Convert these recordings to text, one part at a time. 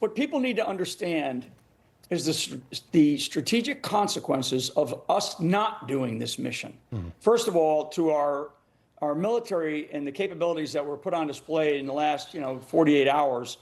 what people need to understand is the strategic consequences of us not doing this mission. First of all, to our military and the capabilities that were put on display in the last 48 hours.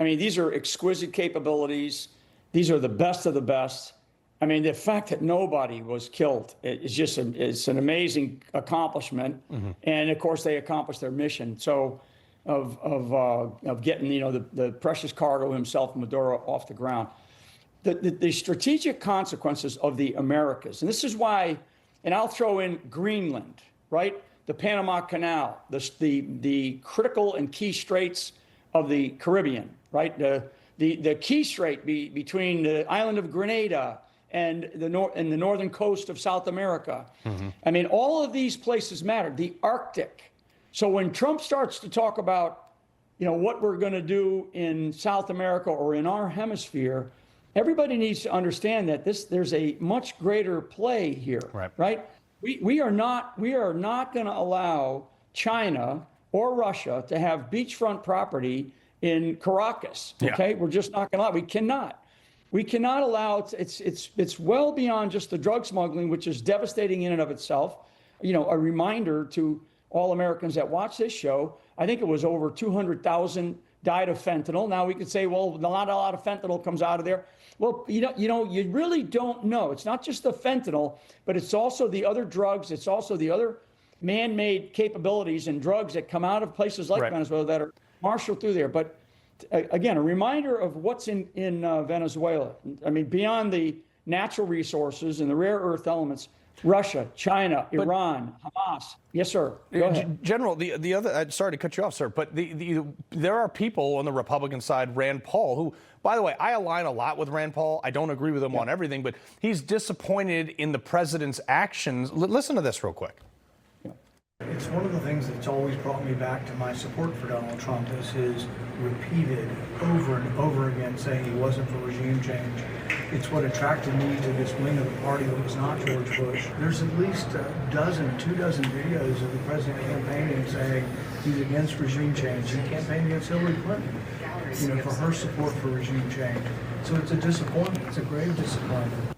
I mean, these are exquisite capabilities. These are the best of the best. I mean, the fact that nobody was killed is just it's an amazing accomplishment. And of course, they accomplished their mission. So of getting the precious cargo himself, Maduro, off the ground. The strategic consequences of the Americas, and this is why, and I'll throw in Greenland, right? The Panama Canal, the critical and key straits of the Caribbean, right? The key strait between the island of Grenada and the northern coast of South America. I mean, all of these places matter. The Arctic. So when Trump starts to talk about, what we're going to do in South America or in our hemisphere, everybody needs to understand that there's a much greater play here, right? We are not going to allow China or Russia to have beachfront property in Caracas. Okay, we're just not going to allow. We cannot allow. It's well beyond just the drug smuggling, which is devastating in and of itself. A reminder to all Americans that watch this show. I think it was over 200,000 died of fentanyl. Now we could say, well, not a lot of fentanyl comes out of there. Well, you really don't know. It's not just the fentanyl, but it's also the other drugs. It's also the other man-made capabilities and drugs that come out of places like Venezuela that are marshaled through there. But again, a reminder of what's in Venezuela. I mean, beyond the natural resources and the rare earth elements, Russia, China, Iran, Hamas. Yes, sir. Go ahead. General, the other, sorry to cut you off, sir, but there are people on the Republican side, Rand Paul, who, by the way, I align a lot with Rand Paul. I don't agree with him on everything, but he's disappointed in the president's actions. Listen to this real quick. It's one of the things that's always brought me back to my support for Donald Trump is his repeated over and over again saying he wasn't for regime change. It's what attracted me to this wing of the party that was not George Bush. There's at least 2 dozen videos of the president campaigning saying he's against regime change. He campaigned against Hillary Clinton, for her support for regime change. So it's a disappointment. It's a grave disappointment.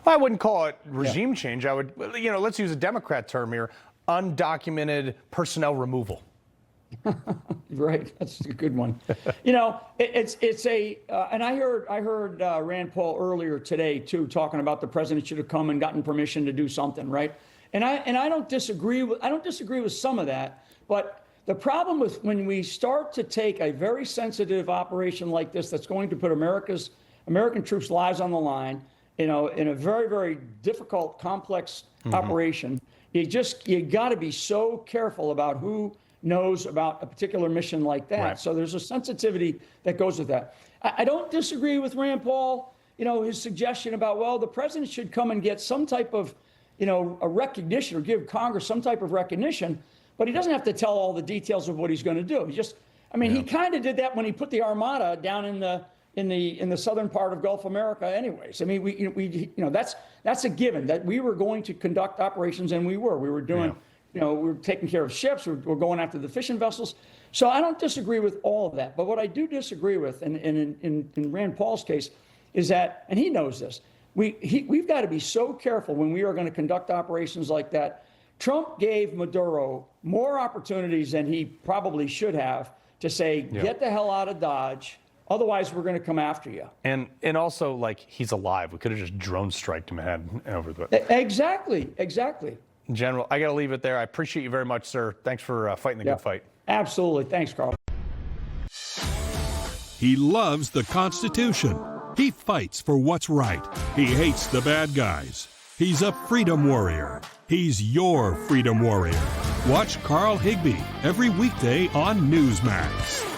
Well, I wouldn't call it regime change. I would, let's use a Democrat term here. Undocumented personnel removal. Right, that's a good one. And I heard Rand Paul earlier today too, talking about the president should have come and gotten permission to do something, right? And I don't disagree with some of that, but the problem with when we start to take a very sensitive operation like this, that's going to put American troops' lives on the line, in a very, very difficult, complex operation. You got to be so careful about who knows about a particular mission like that. Right. So there's a sensitivity that goes with that. I don't disagree with Rand Paul, his suggestion about, well, the president should come and get some type of, a recognition or give Congress some type of recognition, but he doesn't have to tell all the details of what he's going to do. He kind of did that when he put the Armada down in the southern part of Gulf America anyways. I mean, that's a given that we were going to conduct operations, and we were doing, we were taking care of ships, we're going after the fishing vessels. So I don't disagree with all of that. But what I do disagree with, and in Rand Paul's case, is that, and he knows this, we've got to be so careful when we are going to conduct operations like that. Trump gave Maduro more opportunities than he probably should have to say, get the hell out of Dodge. Otherwise, we're going to come after you. And also, he's alive. We could have just drone striked him and had over the. Exactly. General, I got to leave it there. I appreciate you very much, sir. Thanks for fighting the good fight. Absolutely. Thanks, Carl. He loves the Constitution. He fights for what's right. He hates the bad guys. He's a freedom warrior. He's your freedom warrior. Watch Carl Higbie every weekday on Newsmax.